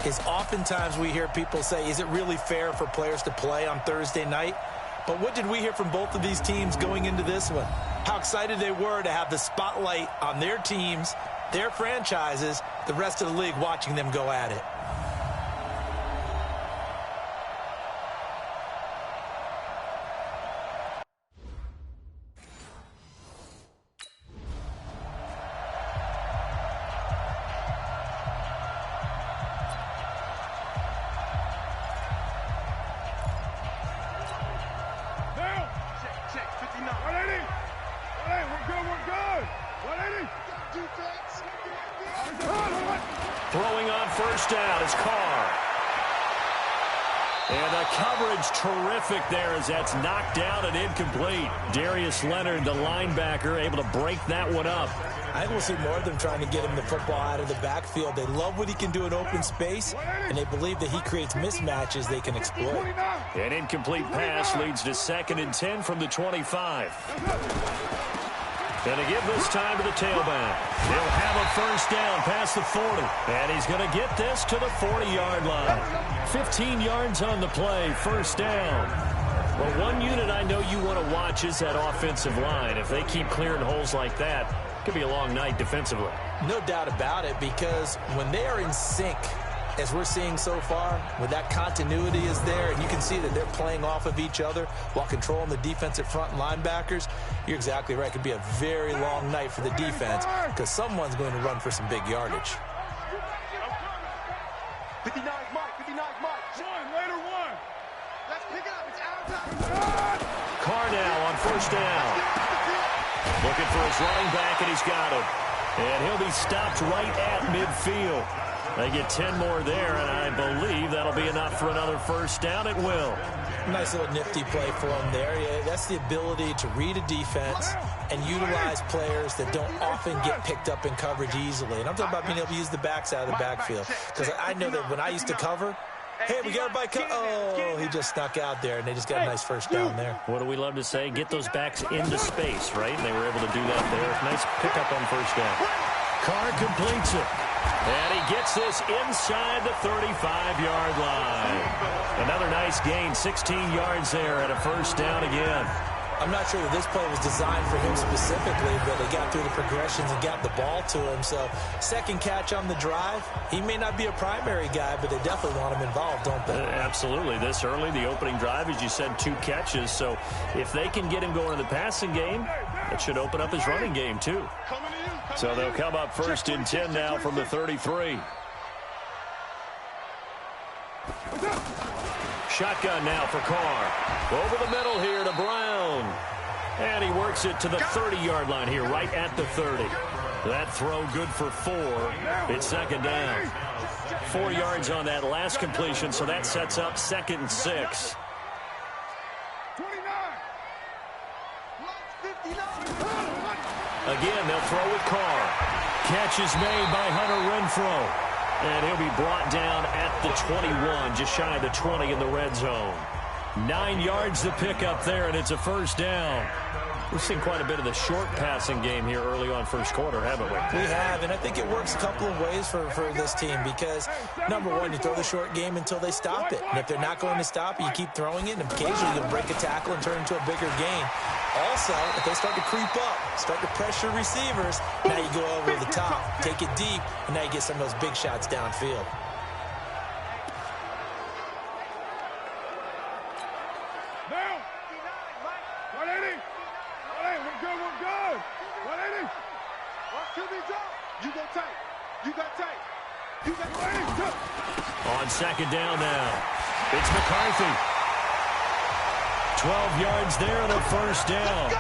is oftentimes we hear people say, is it really fair for players to play on Thursday night? But what did we hear from both of these teams going into this one? How excited they were to have the spotlight on their teams, their franchises, the rest of the league watching them go at it. Throwing on first down is Carr. And the coverage terrific there as that's knocked down and incomplete. Darius Leonard, the linebacker, able to break that one up. I think we'll see more of them trying to get him the football out of the backfield. They love what he can do in open space, and they believe that he creates mismatches they can exploit. An incomplete pass leads to 2nd and 10 from the 25. Going to give this time to the tailback. He'll have a first down past the 40. And he's going to get this to the 40-yard line. 15 yards on the play, first down. Well, one unit I know you want to watch is that offensive line. If they keep clearing holes like that, it could be a long night defensively. No doubt about it, because when they are in sync, as we're seeing so far, when that continuity is there, and you can see that they're playing off of each other while controlling the defensive front and linebackers, you're exactly right. It could be a very long night for the defense because someone's going to run for some big yardage. 59 Mike, 59 Mike. Later one. Let's pick it up. It's out of time. Carr now on first down. Looking for his running back, and he's got him. And he'll be stopped right at midfield. They get 10 more there, and I believe that'll be enough for another first down. It will. Nice little nifty play for him there. Yeah, that's the ability to read a defense and utilize players that don't often get picked up in coverage easily. And I'm talking about being able to use the backs out of the backfield. Because I know that when I used to cover, hey, we got a bike. Oh, he just snuck out there, and they just got a nice first down there. What do we love to say? Get those backs into space, right? And they were able to do that there. Nice pickup on first down. Carr completes it. And he gets this inside the 35-yard line. Another nice gain, 16 yards there at a first down again. I'm not sure that this play was designed for him specifically, but they got through the progressions and got the ball to him. So, second catch on the drive. He may not be a primary guy, but they definitely want him involved, don't they? Absolutely. This early, the opening drive, as you said, 2 catches. So, if they can get him going in the passing game, it should open up his running game, too. So, they'll come up first and 10 now from the 33. Shotgun now for Carr. Over the middle here to Brown. And he works it to the 30-yard line here, right at the 30. That throw good for 4. It's second down. 4 yards on that last completion, so that sets up 2nd and 6. Again, they'll throw with Carr. Catch is made by Hunter Renfrow. And he'll be brought down at the 21, just shy of the 20 in the red zone. 9 yards to pick up there, and it's a first down. We've seen quite a bit of the short passing game here early on first quarter, haven't we? We have, and I think it works a couple of ways for this team because, number one, you throw the short game until they stop it. And if they're not going to stop it, you keep throwing it, and occasionally you'll break a tackle and turn it into a bigger gain. Also, if they start to creep up, start to pressure receivers, now you go over the top, take it deep, and now you get some of those big shots downfield. On second down now, it's McCarthy. 12 yards there and a first down.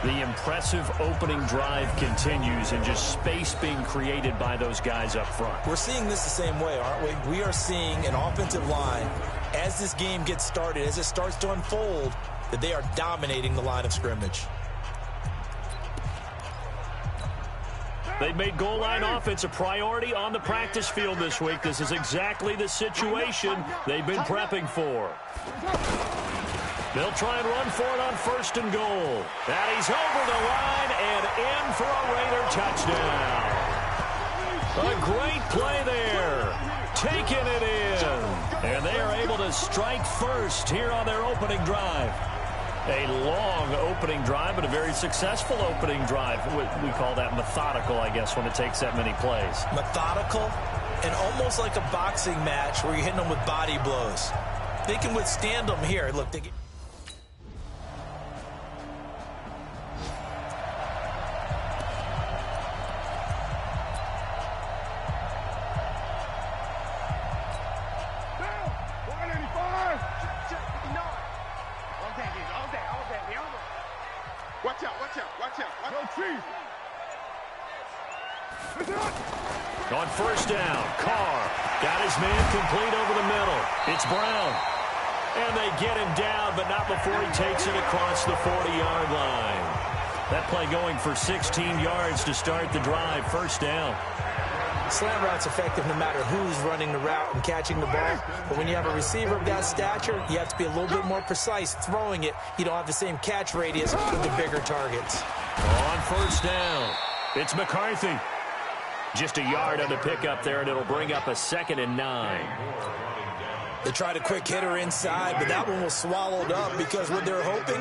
The impressive opening drive continues and just space being created by those guys up front. We're seeing this the same way, aren't we? We are seeing an offensive line, as this game gets started, as it starts to unfold, that they are dominating the line of scrimmage. They've made goal line offense a priority on the practice field this week. This is exactly the situation they've been prepping for. They'll try and run for it on first and goal. And he's over the line and in for a Raider touchdown. A great play there. Taking it in. And they are able to strike first here on their opening drive. A long opening drive, but a very successful opening drive. We call that methodical, I guess, when it takes that many plays. Methodical and almost like a boxing match where you're hitting them with body blows. They can withstand them here. Look, they get... On first down, Carr got his man complete over the middle. It's Brown. And they get him down, but not before he takes it across the 40-yard line. That play going for 16 yards to start the drive. First down. Slant route's effective no matter who's running the route and catching the ball. But when you have a receiver of that stature, you have to be a little bit more precise throwing it. You don't have the same catch radius with the bigger targets. On first down, it's McCarthy. Just a yard on the pickup there, and it'll bring up a 2nd and 9. They tried a quick hitter inside, but that one was swallowed up because what they're hoping,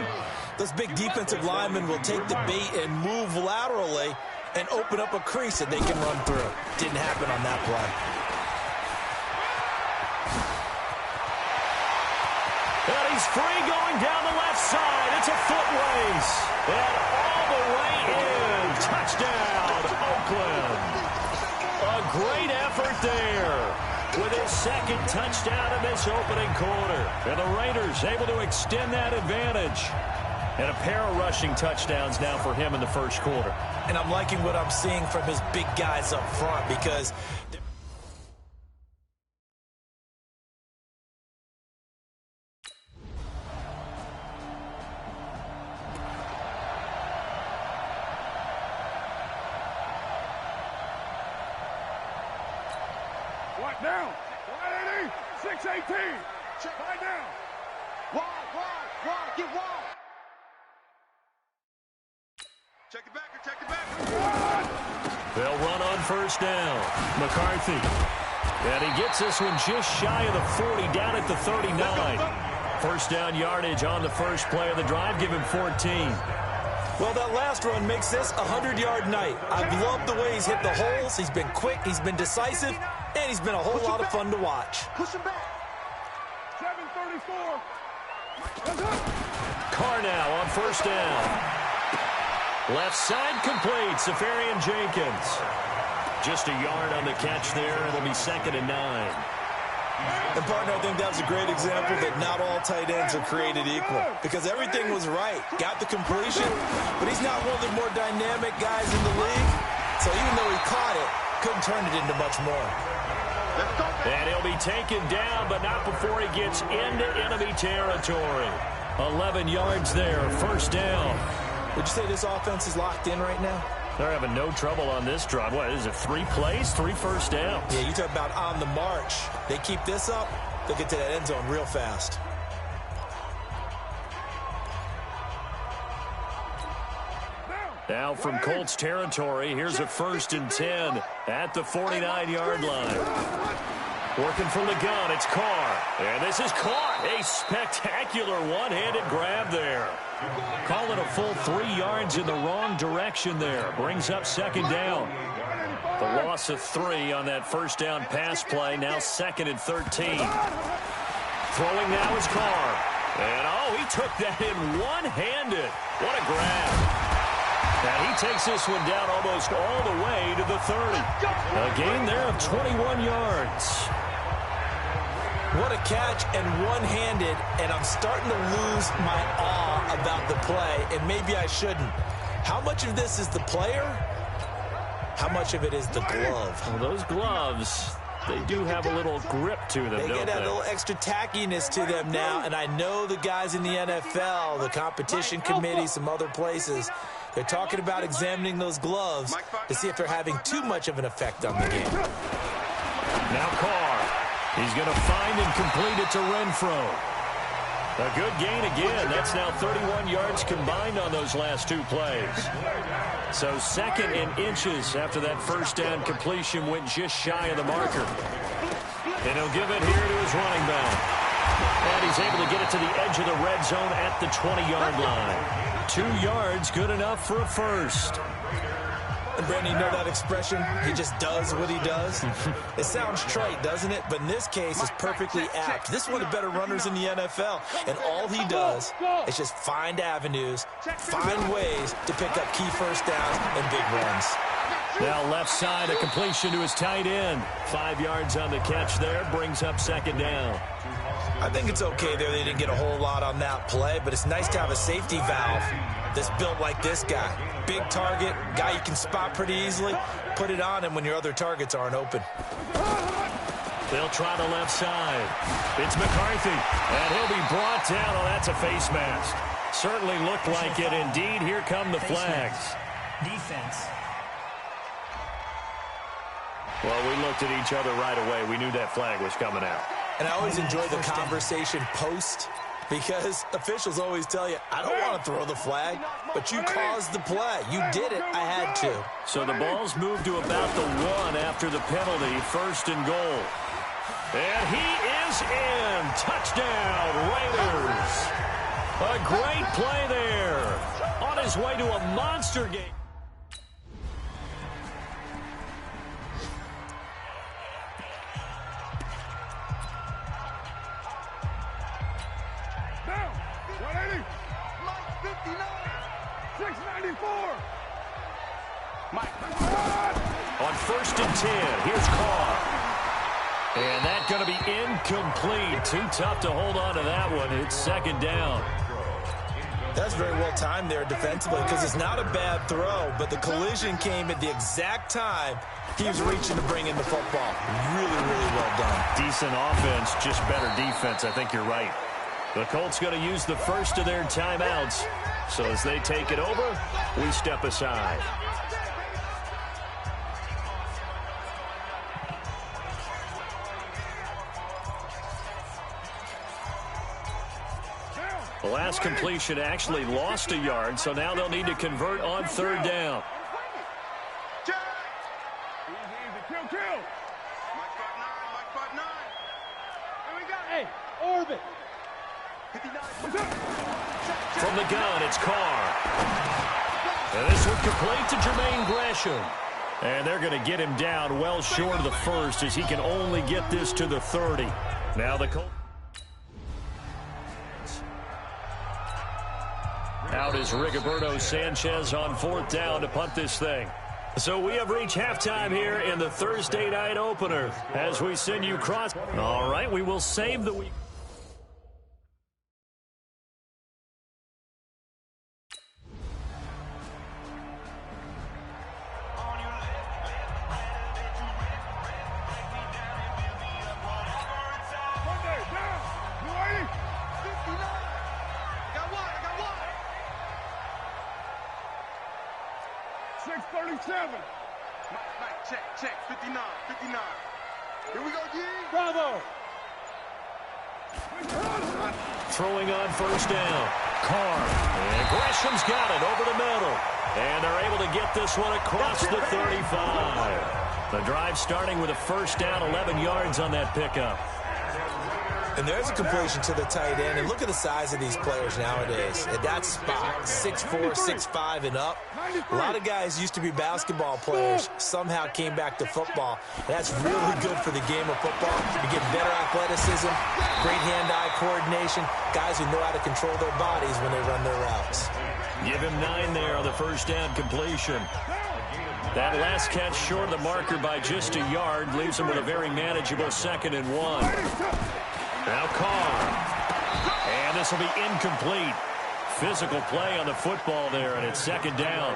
those big defensive linemen will take the bait and move laterally and open up a crease that they can run through. Didn't happen on that play. And he's free going down the left side. It's a foot race. And all the way in. Touchdown, Oakland. A great effort there with his 2nd touchdown in this opening quarter. And the Raiders able to extend that advantage. And a pair of rushing touchdowns now for him in the first quarter. And I'm liking what I'm seeing from his big guys up front because... What down? 180, 618. Check right down. Wide, get wide. Check it back. They'll run on first down. McCarthy. And he gets this one just shy of the 40, down at the 39. First down yardage on the first play of the drive. Give him 14. Well, that last run makes this a 100-yard night. I've loved the way he's hit the holes. He's been quick, he's been decisive, and he's been a whole lot of fun to watch. Push him back. 734. Carr now on first down. Left side complete. Safarian Jenkins. Just a yard on the catch there. It'll be 2nd and 9. And, partner, I think that was a great example that not all tight ends are created equal because everything was right. Got the completion, but he's not one of the more dynamic guys in the league. So even though he caught it, couldn't turn it into much more. And he'll be taken down, but not before he gets into enemy territory. 11 yards there, first down. Would you say this offense is locked in right now? They're having no trouble on this drive. What is it, 3 plays, 3 first downs? Yeah, you talk about on the march. They keep this up, they'll get to that end zone real fast. Now from Colts territory, here's a 1st and 10 at the 49-yard line. Working from the gun, it's Carr. And this is caught. A spectacular one-handed grab there. Call it a full 3 yards in the wrong direction there. Brings up 2nd down. The loss of 3 on that first down pass play. Now 2nd and 13. Throwing now is Carr. And, oh, he took that in one-handed. What a grab. And he takes this one down almost all the way to the 30. A gain there of 21 yards. What a catch and one-handed, and I'm starting to lose my awe about the play, and maybe I shouldn't. How much of this is the player? How much of it is the glove? Well, those gloves, they do have a little grip to them, They don't get that little extra tackiness to them now, and I know the guys in the NFL, the competition committee, some other places, they're talking about examining those gloves to see if they're having too much of an effect on the game. Now Carr. He's going to find and complete it to Renfro. A good gain again. That's now 31 yards combined on those last 2 plays. So 2nd and inches after that first down completion went just shy of the marker. And he'll give it here to his running back. And he's able to get it to the edge of the red zone at the 20-yard line. 2 yards, good enough for a first. And Brandon, you know that expression? He just does what he does. It sounds trite, doesn't it? But in this case, it's perfectly apt. This is one of the better runners in the NFL. And all he does is just find avenues, find ways to pick up key first downs and big runs. Now left side, a completion to his tight end. 5 yards on the catch there, brings up 2nd down. I think it's okay there. They didn't get a whole lot on that play, but it's nice to have a safety valve that's built like this guy. Big target, guy you can spot pretty easily. Put it on him when your other targets aren't open. They'll try the left side. It's McCarthy, and he'll be brought down. Oh, that's a face mask. Certainly looked like it. Indeed, here come the flags. Defense. Well, we looked at each other right away. We knew that flag was coming out. And I always enjoy the conversation post, because officials always tell you, I don't want to throw the flag, but you caused the play. You did it. I had to. So the ball's moved to about the 1 after the penalty, 1st and goal. And he is in. Touchdown, Raiders. A great play there. On his way to a monster game. On 1st and 10, here's Carr. And that's going to be incomplete. Too tough to hold on to that one. It's 2nd down. That's very well timed there defensively, because it's not a bad throw, but the collision came at the exact time he was reaching to bring in the football. Really, really well done. Decent offense, just better defense. I think you're right. The Colts going to use the first of their timeouts. So as they take it over, we step aside. The last completion actually lost a yard, so now they'll need to convert on 3rd down. Hey, orbit. From the gun, it's Carr. And this one complete to Jermaine Gresham. And they're going to get him down well short of the first, as he can only get this to the 30. Now the Colts. Out is Rigoberto Sanchez on 4th down to punt this thing. So we have reached halftime here in the Thursday night opener as we send you cross. All right, we will save the week. Check, 59. Here we go, G. Bravo. Throwing on 1st down. Carr. And Gresham's got it over the middle. And they're able to get this one across the 35. The drive starting with a 1st down, 11 yards on that pickup. And there's a completion to the tight end. And look at the size of these players nowadays. At that spot, 6'4", 6'5", and up. A lot of guys used to be basketball players, somehow came back to football. And that's really good for the game of football. You get better athleticism, great hand-eye coordination, guys who know how to control their bodies when they run their routes. Give him 9 there on the 1st down completion. That last catch short of the marker by just a yard leaves him with a very manageable 2nd and 1. Now Carr. And this will be incomplete. Physical play on the football there, and it's 2nd down.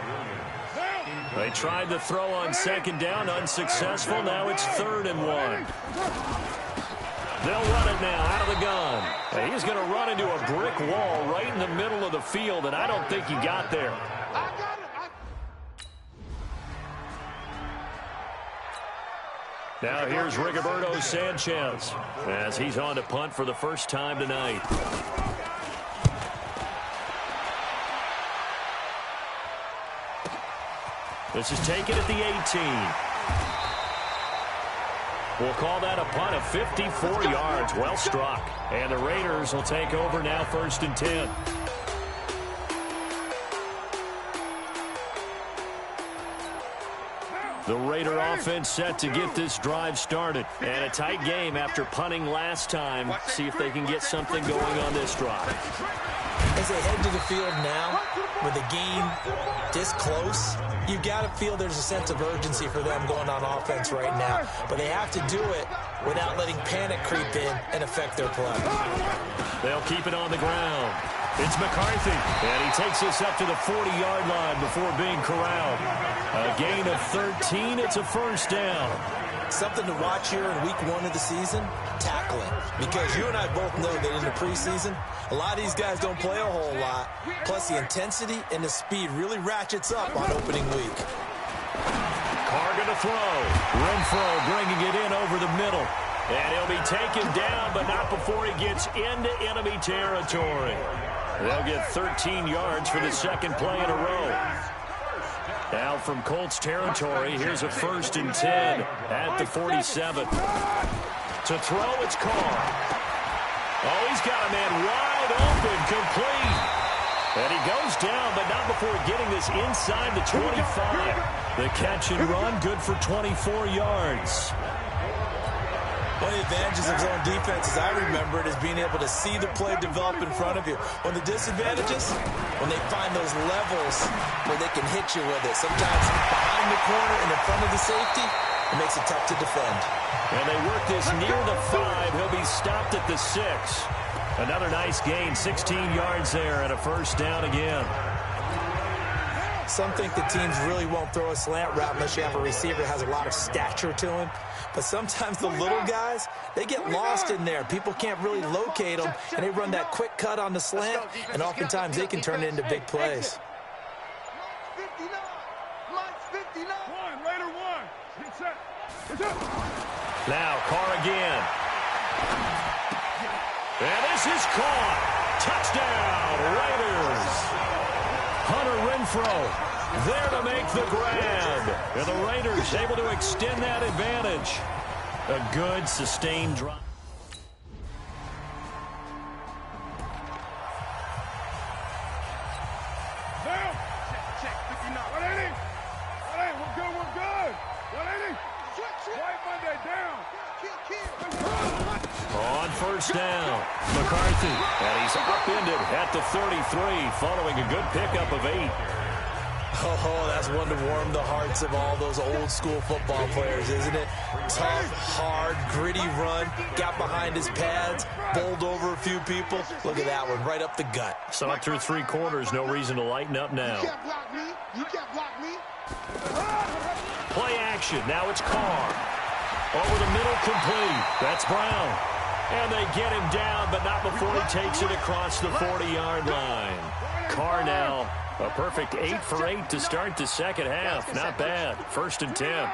They tried to throw on 2nd down, unsuccessful. Now it's 3rd and 1. They'll run it now out of the gun. And he's going to run into a brick wall right in the middle of the field, and I don't think he got there. Now here's Rigoberto Sanchez as he's on to punt for the first time tonight. This is taken at the 18. We'll call that a punt of 54 yards. Well struck. And the Raiders will take over now, 1st and 10. The Raider offense set to get this drive started. And a tight game after punting last time. See if they can get something going on this drive. As they head to the field now, with the game this close, you've got to feel there's a sense of urgency for them going on offense right now. But they have to do it without letting panic creep in and affect their play. They'll keep it on the ground. It's McCarthy, and he takes us up to the 40-yard line before being corralled. A gain of 13. It's a 1st down. Something to watch here in week 1 of the season, tackling. Because you and I both know that in the preseason, a lot of these guys don't play a whole lot. Plus, the intensity and the speed really ratchets up on opening week. Carr going to throw. Renfro bringing it in over the middle. And he'll be taken down, but not before he gets into enemy territory. They'll get 13 yards for the 2nd play in a row. Now from Colts territory, here's a 1st and 10 at the 47. To throw, it's Carr. Oh, he's got a man wide open, complete. And he goes down, but not before getting this inside the 25. The catch and run, good for 24 yards. One of the advantages of zone defense, as I remember it, is being able to see the play develop in front of you. One of the disadvantages, when they find those levels where they can hit you with it. Sometimes behind the corner and in front of the safety, it makes it tough to defend. And they work this near the 5. He'll be stopped at the 6. Another nice gain, 16 yards there, and a 1st down again. Some think the teams really won't throw a slant route unless you have a receiver that has a lot of stature to him. But sometimes the little guys, they get lost in there. People can't really locate them, and they run that quick cut on the slant, and oftentimes they can turn it into big plays. Now Carr again. And this is caught. Touchdown, Raiders. Hunter Renfro there to make the grab. And the Raiders able to extend that advantage. A good, sustained drive. Down. Check. 59. 180. 180. We're good. 180. White Monday down. On 1st down, McCarthy. And he's upended at the 33 following a good pickup of 8. Oh, that's one to warm the hearts of all those old school football players, isn't it? Tough, hard, gritty run, got behind his pads, bowled over a few people. Look at that one, right up the gut. Saw it through 3 quarters, no reason to lighten up now. You can't block me. You can't block me. Play action, now it's Carr. Over the middle, complete. That's Brown. And they get him down, but not before he takes it across the 40-yard line. Carr now. A perfect 8 for 8 to start the 2nd half. Not bad. 1st and 10.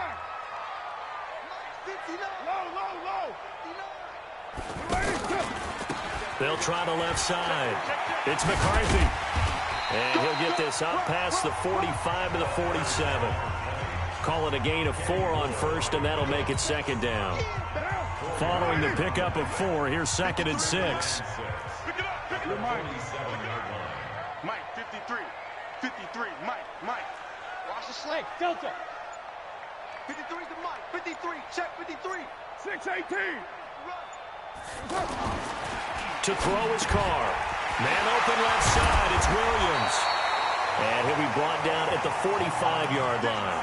They'll try the left side. It's McCarthy. And he'll get this up past the 45 to the 47. Call it a gain of 4 on 1st, and that'll make it 2nd down. Following the pickup of 4, here's 2nd and 6. Mike, 53. 53, Mike. Watch the slant, Delta. 53 to Mike, 53, check 53. 618. To throw his Carr. Man open left side, it's Williams. And he'll be brought down at the 45-yard line.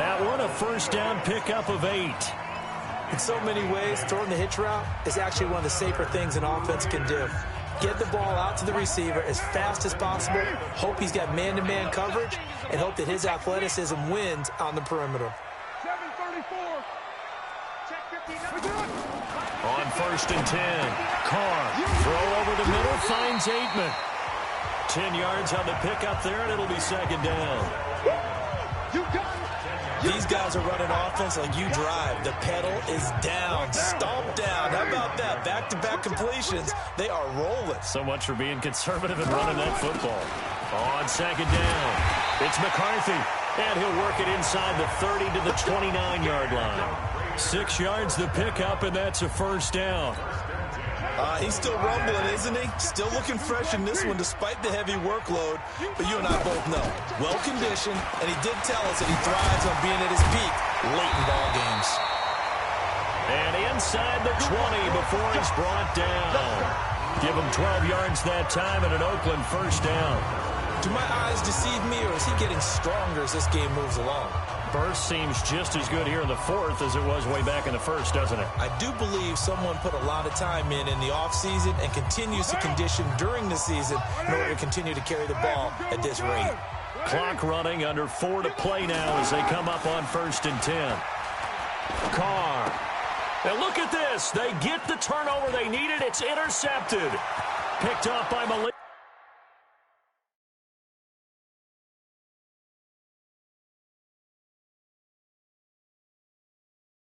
That one, a 1st down pickup of 8. In so many ways, throwing the hitch route is actually one of the safer things an offense can do. Get the ball out to the receiver as fast as possible, hope he's got man-to-man coverage, and hope that his athleticism wins on the perimeter. 734. Check 59. On 1st and 10, Carr, throw over the middle, finds Aitman. 10 yards on the pickup there, and it'll be 2nd down. You got it. These guys are running offense like you drive. The pedal is down, stomp down. How about that? Back-to-back completions. They are rolling. So much for being conservative and running that football. On 2nd down, it's McCarthy. And he'll work it inside the 30 to the 29-yard line. 6 yards the pickup, and that's a first down. He's still rumbling, isn't he? Still looking fresh in this one despite the heavy workload. But you and I both know, well-conditioned, and he did tell us that he thrives on being at his peak late in ball games. And inside the 20 before he's brought down. Give him 12 yards that time and an Oakland first down. Do my eyes deceive me, or is he getting stronger as this game moves along? Burst seems just as good here in the fourth as it was way back in the first, doesn't it? I do believe someone put a lot of time in the offseason and continues to condition during the season in order to continue to carry the ball at this rate. Clock running, under 4 to play now as they come up on 1st and 10. Carr. And look at this. They get the turnover they needed. It's intercepted. Picked off by Malik.